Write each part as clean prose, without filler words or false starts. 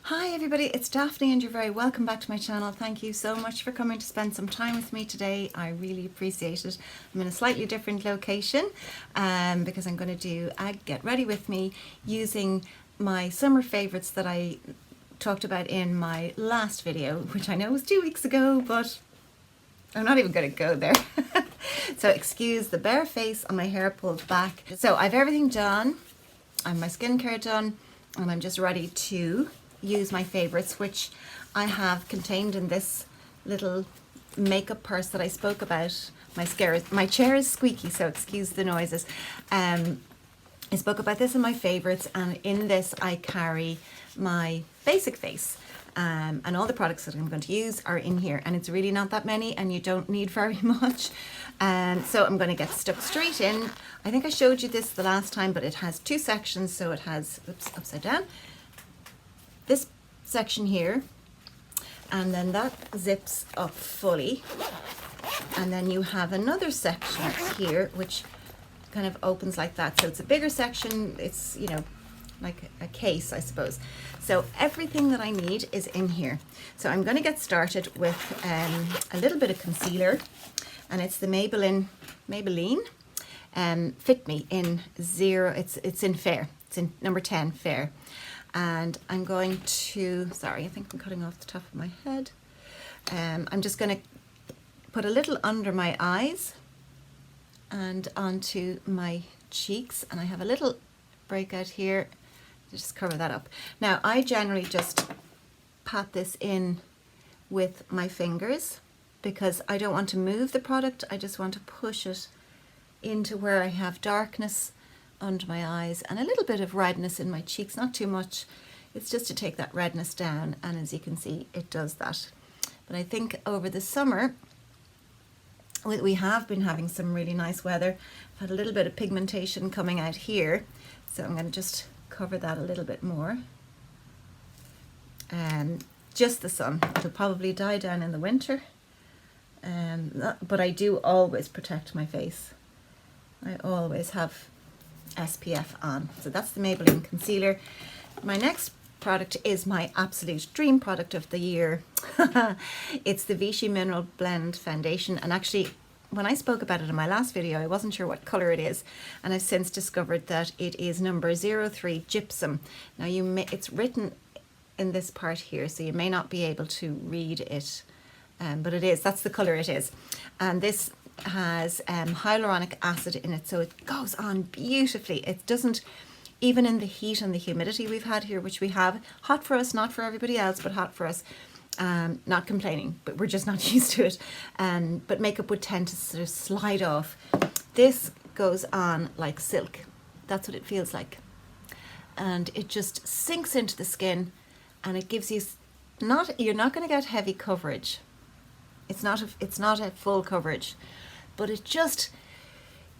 Hi everybody, it's Daphne and you're very welcome back to my channel. Thank you so much for coming to spend some time with me today. I really appreciate it. I'm in a slightly different location because I'm going to do a Get Ready With Me using my summer favourites that I talked about in my last video, which I know was 2 weeks ago, but I'm not even going to go there. So excuse the bare face and my hair pulled back. So I've everything done, I've my skincare done, and I'm just ready to use my favorites, which I have contained in this little makeup purse that I spoke about. My chair is squeaky, so excuse the noises. I spoke about this in my favorites, and in this I carry my basic face. And all the products that I'm going to use are in here, and it's really not that many and you don't need very much. So I'm going to get stuck straight in. I think I showed you this the last time, but it has two sections. So it has, oops, upside down, this section here, and then that zips up fully, and then you have another section here which kind of opens like that, so it's a bigger section. It's, you know, like a case, I suppose. So everything that I need is in here. So I'm going to get started with a little bit of concealer, and it's the Maybelline Fit Me in Zero. It's in Fair. It's in number 10 Fair. And I'm going to, sorry, I think I'm cutting off the top of my head. I'm just going to put a little under my eyes and onto my cheeks, and I have a little breakout here to just cover that up. Now I generally just pat this in with my fingers because I don't want to move the product. I just want to push it into where I have darkness under my eyes and a little bit of redness in my cheeks, not too much. It's just to take that redness down, and as you can see, it does that. But I think over the summer we have been having some really nice weather. I've had a little bit of pigmentation coming out here, so I'm going to just cover that a little bit more. Just the sun. It'll probably die down in the winter, but I do always protect my face. I always have SPF on. So that's the Maybelline concealer. My next product is my absolute dream product of the year. It's the Vichy Mineral Blend Foundation, and actually when I spoke about it in my last video I wasn't sure what color it is, and I've since discovered that it is number 03 Gypsum. Now it's written in this part here, so you may not be able to read it, but that's the color it is. And this has hyaluronic acid in it, so it goes on beautifully. It doesn't, even in the heat and the humidity we've had here, which we have, hot for us, not for everybody else, but hot for us. Not complaining, but we're just not used to it. But makeup would tend to sort of slide off. This goes on like silk. That's what it feels like. And it just sinks into the skin, and it gives you you're not going to get heavy coverage. It's not a full coverage, but it just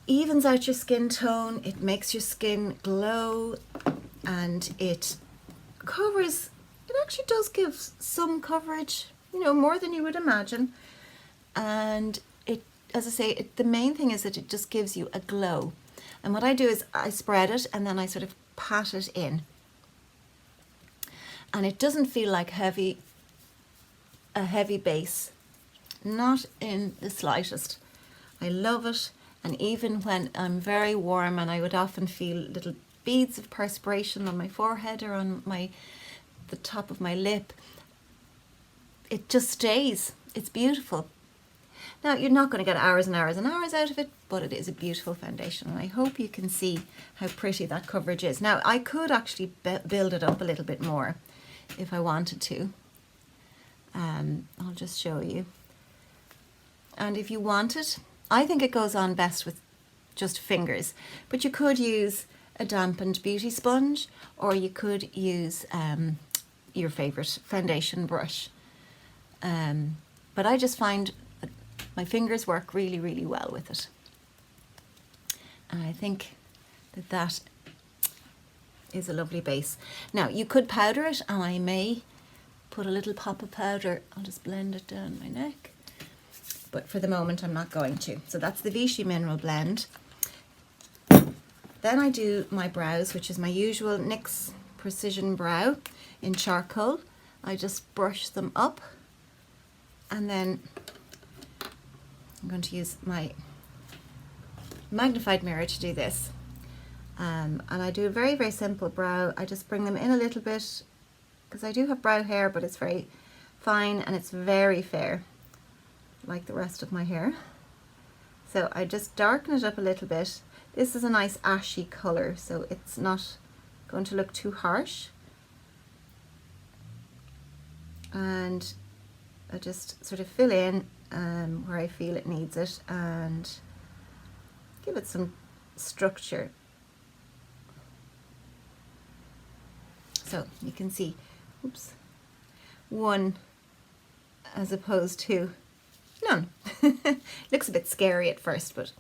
evens out your skin tone. It makes your skin glow, and it covers. It actually does give some coverage, you know, more than you would imagine. And it, as I say, the main thing is that it just gives you a glow. And what I do is I spread it and then I sort of pat it in, and it doesn't feel like a heavy base. Not in the slightest. I love it, and even when I'm very warm and I would often feel little beads of perspiration on my forehead or on the top of my lip, it just stays. It's beautiful. Now you're not going to get hours and hours and hours out of it, but it is a beautiful foundation, and I hope you can see how pretty that coverage is. Now I could actually build it up a little bit more if I wanted to. I'll just show you. And if you want it, I think it goes on best with just fingers, but you could use a dampened beauty sponge, or you could use your favorite foundation brush. But I just find that my fingers work really, really well with it. And I think that is a lovely base. Now you could powder it, and I may put a little pop of powder. I'll just blend it down my neck. But for the moment I'm not going to. So that's the Vichy Mineral Blend. Then I do my brows, which is my usual NYX Precision Brow in charcoal. I just brush them up, and then I'm going to use my magnified mirror to do this. And I do a very, very simple brow. I just bring them in a little bit because I do have brow hair, but it's very fine and it's very fair, like the rest of my hair. So I just darken it up a little bit. This is a nice ashy colour, so it's not going to look too harsh. And I just sort of fill in where I feel it needs it and give it some structure. So you can see, oops, one as opposed to none. Looks a bit scary at first, but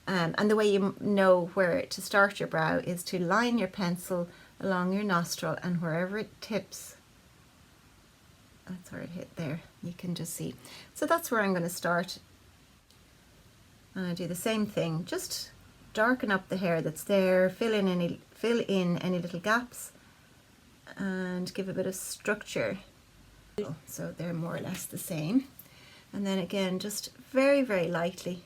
and the way you know where to start your brow is to line your pencil along your nostril, and wherever it tips, that's where it hit there, you can just see. So that's where I'm going to start, and I do the same thing, just darken up the hair that's there, fill in any little gaps and give a bit of structure. So they're more or less the same, and then again just very, very lightly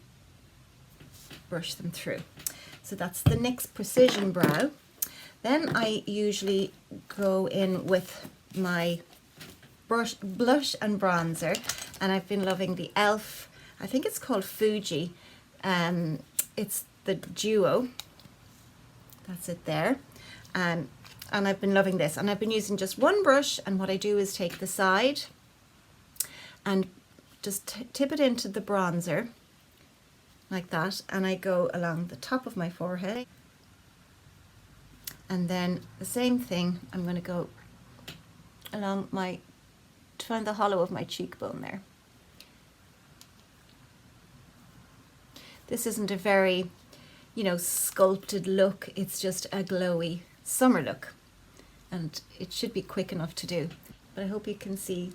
brush them through. So that's the NYX Precision Brow. Then I usually go in with my blush and bronzer, and I've been loving the e.l.f. I think it's called Fuji. It's the Duo. That's it there. And I've been loving this, and I've been using just one brush, and what I do is take the side and just tip it into the bronzer like that, and I go along the top of my forehead, and then the same thing, I'm going to go along to find the hollow of my cheekbone there. This isn't a very, sculpted look, it's just a glowy summer look, and it should be quick enough to do, but I hope you can see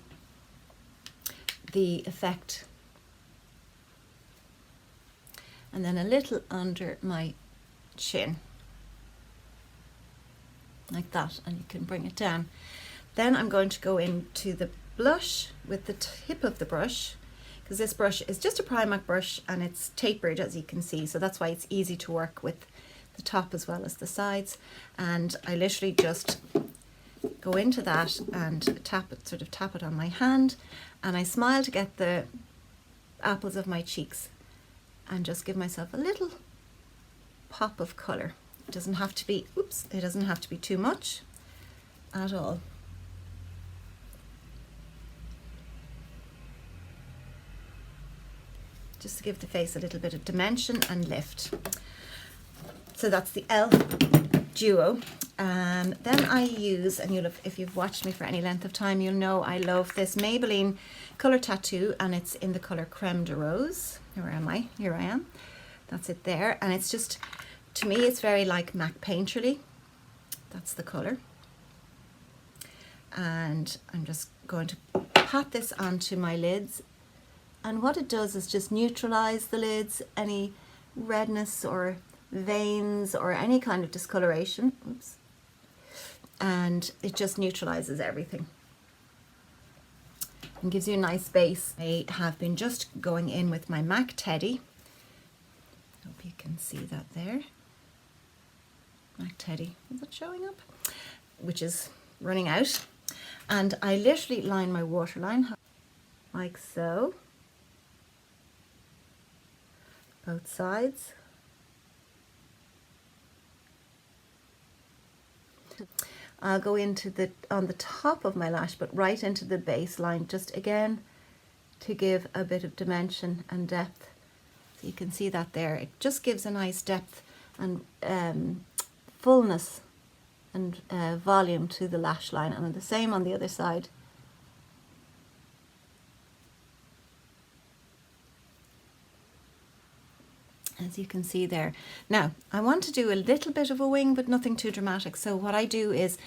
the effect. And then a little under my chin like that, and you can bring it down. Then I'm going to go into the blush with the tip of the brush, because this brush is just a Primark brush and it's tapered, as you can see, so that's why it's easy to work with the top as well as the sides. And I literally just go into that and tap it on my hand, and I smile to get the apples of my cheeks and just give myself a little pop of colour. It doesn't have to be, it doesn't have to be too much at all. Just to give the face a little bit of dimension and lift. So that's the e.l.f. Duo. Then I use, and if you've watched me for any length of time, you'll know I love this Maybelline Colour Tattoo, and it's in the colour Creme de Rose. Where am I? Here I am. That's it there. And it's just, to me, it's very like MAC Painterly. That's the colour. And I'm just going to pat this onto my lids. And what it does is just neutralise the lids, any redness or veins or any kind of discoloration. Oops. And it just neutralises everything and gives you a nice base. I have been just going in with my MAC Teddy. Hope you can see that there. MAC Teddy, is it showing up? Which is running out. And I literally line my waterline like so. Both sides. I'll go into on the top of my lash, but right into the base line, just again to give a bit of dimension and depth. So you can see that there. It just gives a nice depth and fullness and volume to the lash line, and the same on the other side. As you can see there. Now, I want to do a little bit of a wing, but nothing too dramatic. So what I do is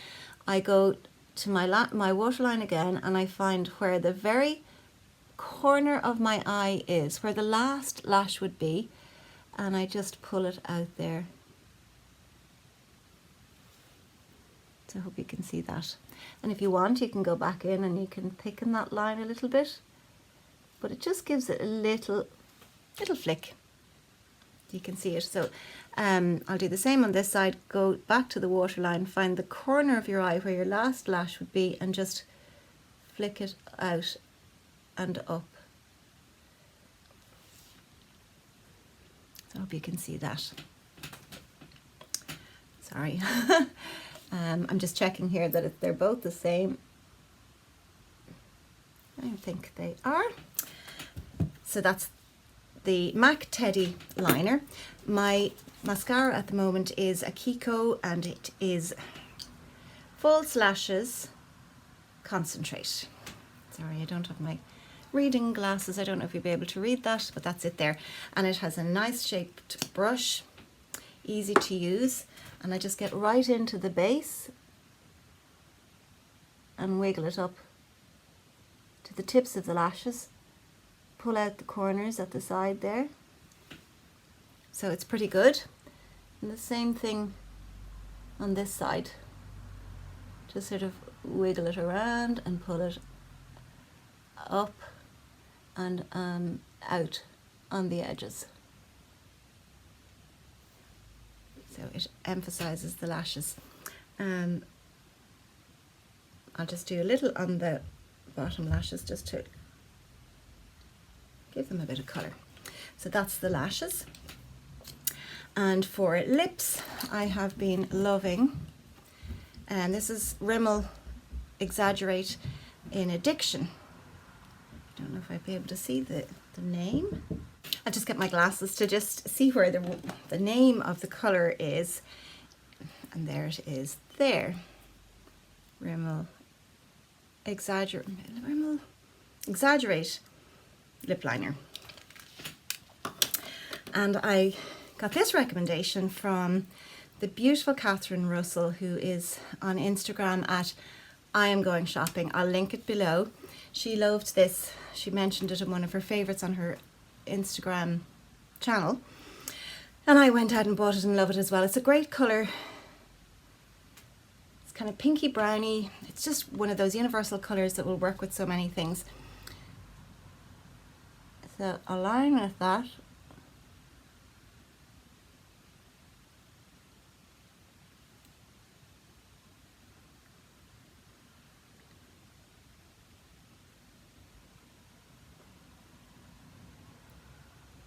I go to my waterline again, and I find where the very corner of my eye is, where the last lash would be, and I just pull it out there. So I hope you can see that. And if you want, you can go back in and you can thicken that line a little bit, but it just gives it a little flick. You can see it. So I'll do the same on this side. Go back to the waterline, find the corner of your eye where your last lash would be, and just flick it out and up. So I hope you can see that. Sorry. I'm just checking here that they're both the same. I think they are. So that's the MAC Teddy liner. My mascara at the moment is a Kiko, and it is False Lashes Concentrate. Sorry, I don't have my reading glasses. I don't know if you'll be able to read that, but that's it there. And it has a nice shaped brush, easy to use. And I just get right into the base and wiggle it up to the tips of the lashes. Pull out the corners at the side there. So it's pretty good. And the same thing on this side. Just sort of wiggle it around and pull it up and out on the edges. So it emphasizes the lashes. I'll just do a little on the bottom lashes just to give them a bit of colour. So that's the lashes. And for lips, I have been loving, and this is Rimmel Exaggerate in Addiction. I don't know if I'd be able to see the name. I'll just get my glasses to just see where the name of the colour is. And there it is there. Rimmel Exaggerate lip liner. And I got this recommendation from the beautiful Catherine Russell, who is on Instagram at I Am Going Shopping. I'll link it below. She loved this. She mentioned it in one of her favourites on her Instagram channel, and I went out and bought it and love it as well. It's a great colour. It's kind of pinky browny. It's just one of those universal colours that will work with so many things. So I'll line with that.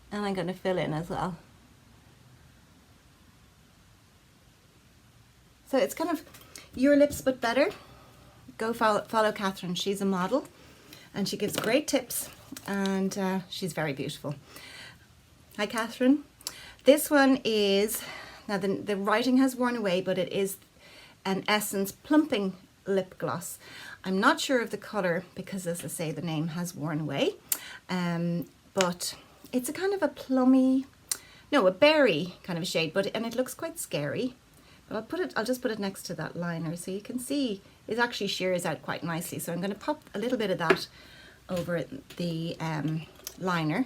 And I'm going to fill in as well. So it's kind of your lips but better. Go follow Catherine. She's a model and she gives great tips, and she's very beautiful. Hi Catherine. This one is, now the writing has worn away, but it is an Essence Plumping Lip Gloss. I'm not sure of the colour because, as I say, the name has worn away, but it's a kind of a plummy, no, a berry kind of a shade, and it looks quite scary. But I'll just put it next to that liner so you can see it actually shears out quite nicely. So I'm going to pop a little bit of that over the liner.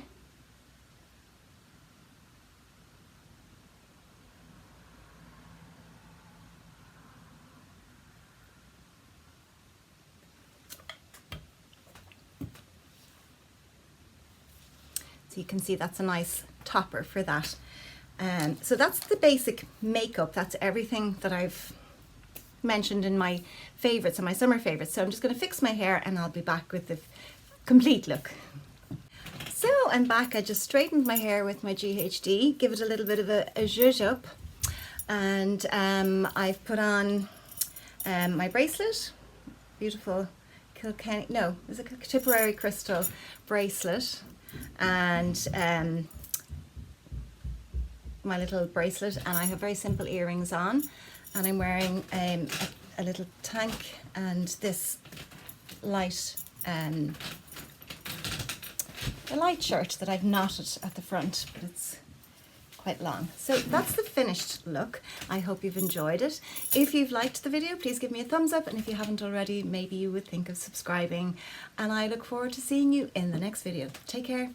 So you can see that's a nice topper for that. So that's the basic makeup. That's everything that I've mentioned in my favourites and my summer favourites. So I'm just going to fix my hair and I'll be back with the complete look. So I'm back. I just straightened my hair with my GHD, give it a little bit of a zhuzh up, and I've put on my bracelet, beautiful Kilkenny, no, it's a Tipperary crystal bracelet, and my little bracelet, and I have very simple earrings on, and I'm wearing a little tank and this light a light shirt that I've knotted at the front, but it's quite long. So that's the finished look. I hope you've enjoyed it. If you've liked the video, please give me a thumbs up, and if you haven't already, maybe you would think of subscribing, and I look forward to seeing you in the next video. Take care.